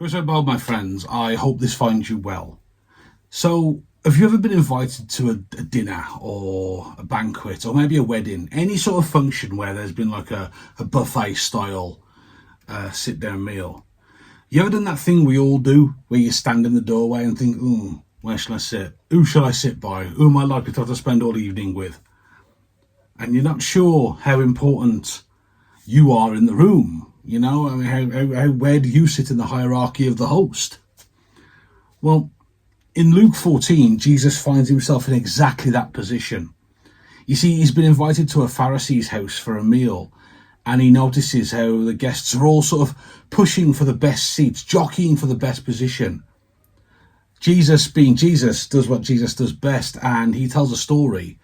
First of all, my friends, I hope this finds you well. So, have you ever been invited to a dinner or a banquet or maybe a wedding, any sort of function where there's been like a buffet style sit-down meal? You ever done that thing we all do where you stand in the doorway and think, where shall I sit? Who shall I sit by? Who am I likely to have to spend all the evening with? And you're not sure how important you are in the room. You know, I mean, where do you sit in the hierarchy of the host? Well, in Luke 14, Jesus finds himself in exactly that position. You see, he's been invited to a Pharisee's house for a meal, and he notices how the guests are all sort of pushing for the best seats, jockeying for the best position. Jesus, being Jesus, does what Jesus does best, and he tells a story.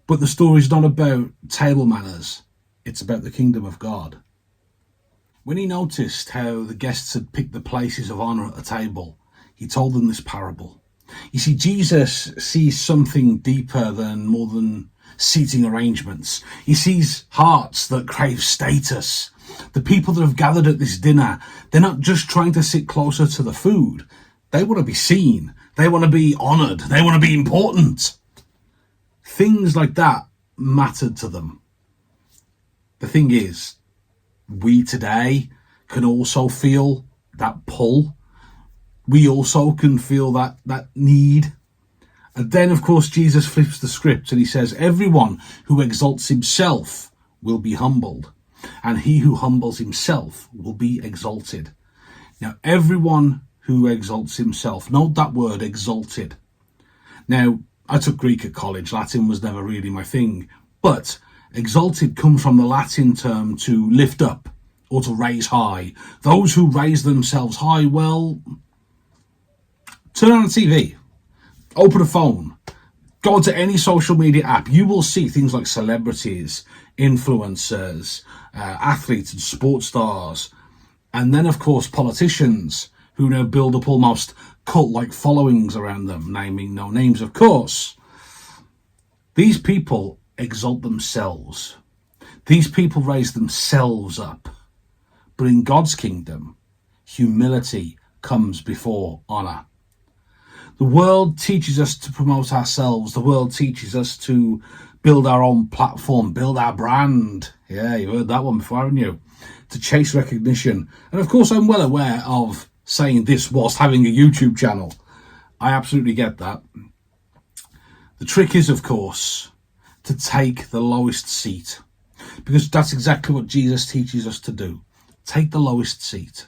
But the story's not about table manners. It's about the kingdom of God. When he noticed how the guests had picked the places of honour at the table, he told them this parable. You see, Jesus sees something deeper than more than seating arrangements. He sees hearts that crave status. The people that have gathered at this dinner, they're not just trying to sit closer to the food. They want to be seen. They want to be honoured. They want to be important. Things like that mattered to them. The thing is, we today can also feel that pull. We also can feel that need. And then, of course, Jesus flips the script and he says, everyone who exalts himself will be humbled, and he who humbles himself will be exalted. Now, everyone who exalts himself, note that word, exalted. Now, I took Greek at college. Latin was never really my thing, but exalted comes from the Latin term to lift up or to raise high. Those who raise themselves high, well, turn on the TV, open a phone, go onto any social media app. You will see things like celebrities, influencers, athletes and sports stars. And then, of course, politicians who now build up almost cult-like followings around them, naming no names, of course. These people exalt themselves. These people raise themselves up. But in God's kingdom, humility comes before honour. The world teaches us to promote ourselves. The world teaches us to build our own platform, build our brand. Yeah, you've heard that one before, haven't you? To chase recognition. And of course, I'm well aware of saying this whilst having a YouTube channel. I absolutely get that. The trick is, of course, to take the lowest seat, because that's exactly what Jesus teaches us to do. Take the lowest seat.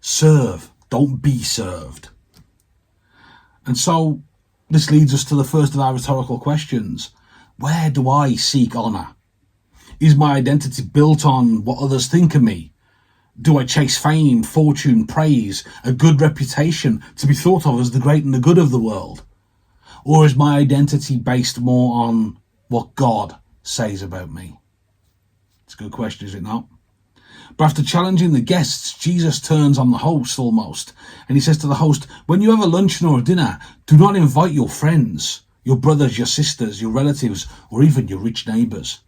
Serve, don't be served. And so this leads us to the first of our rhetorical questions. Where do I seek honour? Is my identity built on what others think of me? Do I chase fame, fortune, praise, a good reputation, to be thought of as the great and the good of the world? Or is my identity based more on what God says about me? It's a good question, is it not? But after challenging the guests, Jesus turns on the host almost, and he says to the host, when you have a luncheon or a dinner, do not invite your friends, your brothers, your sisters, your relatives, or even your rich neighbours.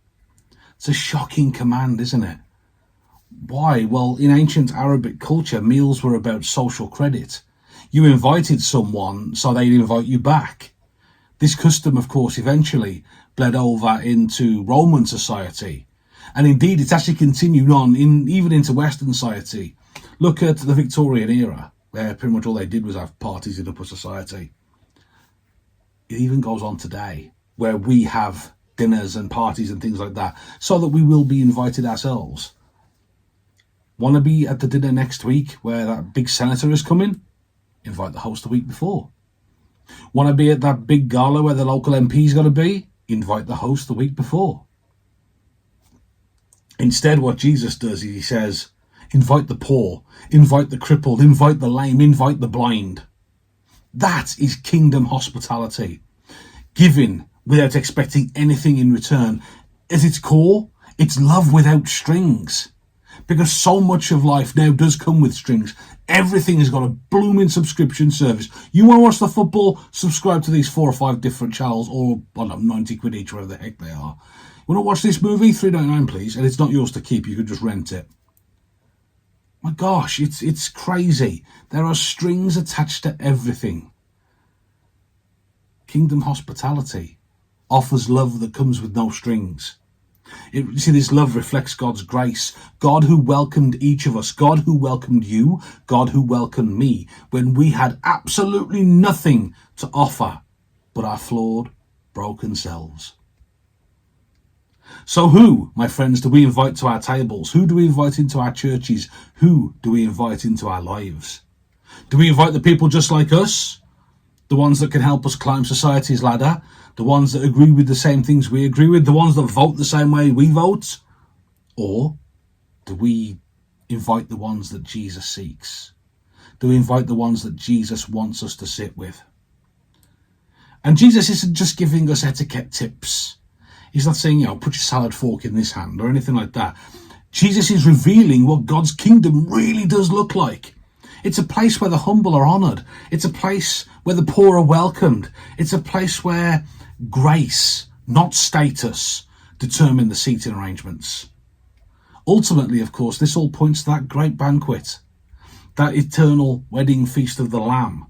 It's a shocking command, isn't it? Why? Well, in ancient Arabic culture, meals were about social credit. You invited someone so they'd invite you back. This custom, of course, eventually bled over into Roman society. And indeed, it's actually continued on even into Western society. Look at the Victorian era, where pretty much all they did was have parties in upper society. It even goes on today, where we have dinners and parties and things like that, so that we will be invited ourselves. Want to be at the dinner next week where that big senator is coming? Invite the host the week before. Want to be at that big gala where the local MP is going to be? Invite the host the week before. Instead, what Jesus does is he says, invite the poor, invite the crippled, invite the lame, invite the blind. That is kingdom hospitality. Giving without expecting anything in return. At its core, it's love without strings. Because so much of life now does come with strings. Everything has got a blooming subscription service. You want to watch the football? Subscribe to these 4 or 5 different channels, or, I don't know, 90 quid each, whatever the heck they are. You want to watch this movie? $3.99, please. And it's not yours to keep. You can just rent it. My gosh, it's crazy. There are strings attached to everything. Kingdom hospitality offers love that comes with no strings. You see, this love reflects God's grace. God who welcomed each of us. God who welcomed you. God who welcomed me when we had absolutely nothing to offer but our flawed, broken selves. So who, my friends, do we invite to our tables? Who do we invite into our churches? Who do we invite into our lives? Do we invite the people just like us? The ones that can help us climb society's ladder? The ones that agree with the same things we agree with? The ones that vote the same way we vote? Or do we invite the ones that Jesus seeks? Do we invite the ones that Jesus wants us to sit with? And Jesus isn't just giving us etiquette tips. He's not saying, put your salad fork in this hand or anything like that. Jesus is revealing what God's kingdom really does look like. It's a place where the humble are honoured. It's a place where the poor are welcomed. It's a place where grace, not status, determine the seating arrangements. Ultimately, of course, this all points to that great banquet, that eternal wedding feast of the Lamb.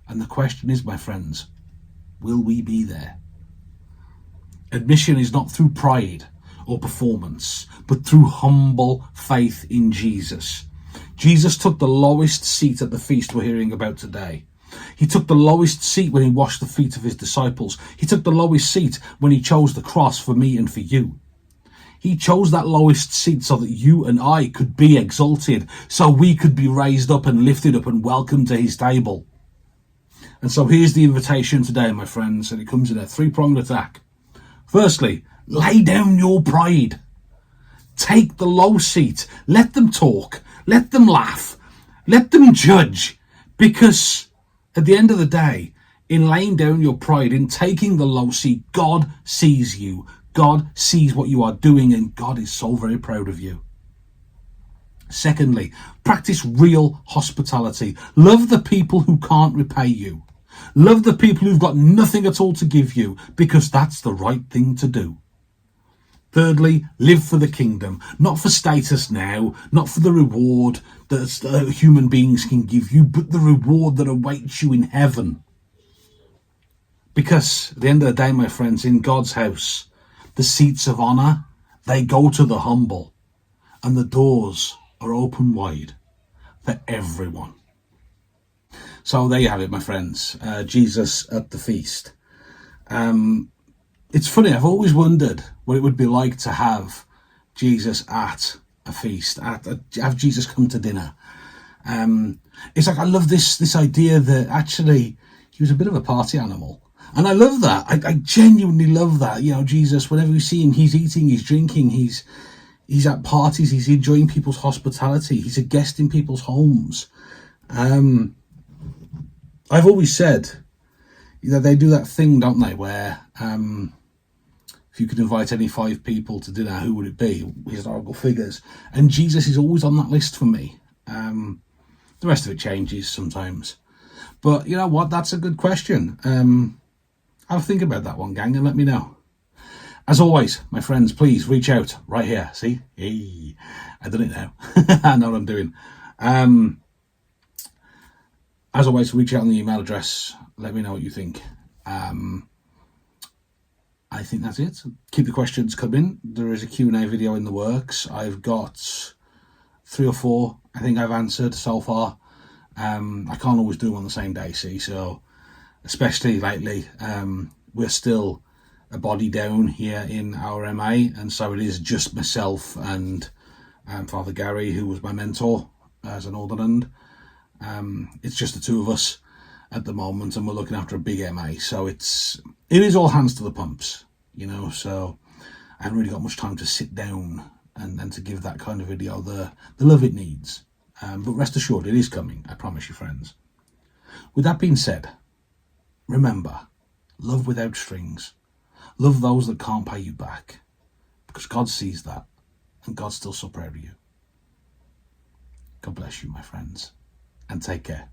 And the question is, my friends, will we be there? Admission is not through pride or performance, but through humble faith in Jesus. Jesus took the lowest seat at the feast we're hearing about today. He took the lowest seat when he washed the feet of his disciples. He took the lowest seat when he chose the cross for me and for you. He chose that lowest seat so that you and I could be exalted, so we could be raised up and lifted up and welcomed to his table. And so here's the invitation today, my friends, and it comes in a three-pronged attack. Firstly, lay down your pride. Take the low seat. Let them talk. Let them laugh. Let them judge. Because at the end of the day, in laying down your pride, in taking the low seat, God sees you. God sees what you are doing, and God is so very proud of you. Secondly, practice real hospitality. Love the people who can't repay you. Love the people who've got nothing at all to give you, because that's the right thing to do. Thirdly, live for the kingdom, not for status now, not for the reward that human beings can give you, but the reward that awaits you in heaven. Because at the end of the day, my friends, in God's house, the seats of honour, they go to the humble, and the doors are open wide for everyone. So there you have it, my friends. Jesus at the feast. It's funny, I've always wondered what it would be like to have Jesus at a feast, have Jesus come to dinner. It's like, I love this idea that actually he was a bit of a party animal. And I love that. I genuinely love that. Jesus, whenever we see him, he's eating, he's drinking, he's at parties, he's enjoying people's hospitality, he's a guest in people's homes. I've always said, they do that thing, don't they, where if you could invite any 5 people to dinner, who would it be? Historical figures. And Jesus is always on that list for me. The rest of it changes sometimes. But you know what? That's a good question. Have a think about that one, gang, and let me know. As always, my friends, please reach out right here. See? Hey, I done it now. I know what I'm doing. As always, reach out on the email address. Let me know what you think. I think that's it. Keep the questions coming. There is a Q&A video in the works. I've got 3 or 4 I think I've answered so far. I can't always do them on the same day, see, so especially lately, we're still a body down here in our MA, and so it is just myself and Father Gary, who was my mentor as an Alderland. It's just the 2 of us at the moment, and we're looking after a big MA, so it is all hands to the pumps, so I haven't really got much time to sit down and to give that kind of video the love it needs. But rest assured, it is coming, I promise you, friends. With that being said, remember, love without strings. Love those that can't pay you back, because God sees that, and God's still so proud of you. God bless you, my friends, and take care.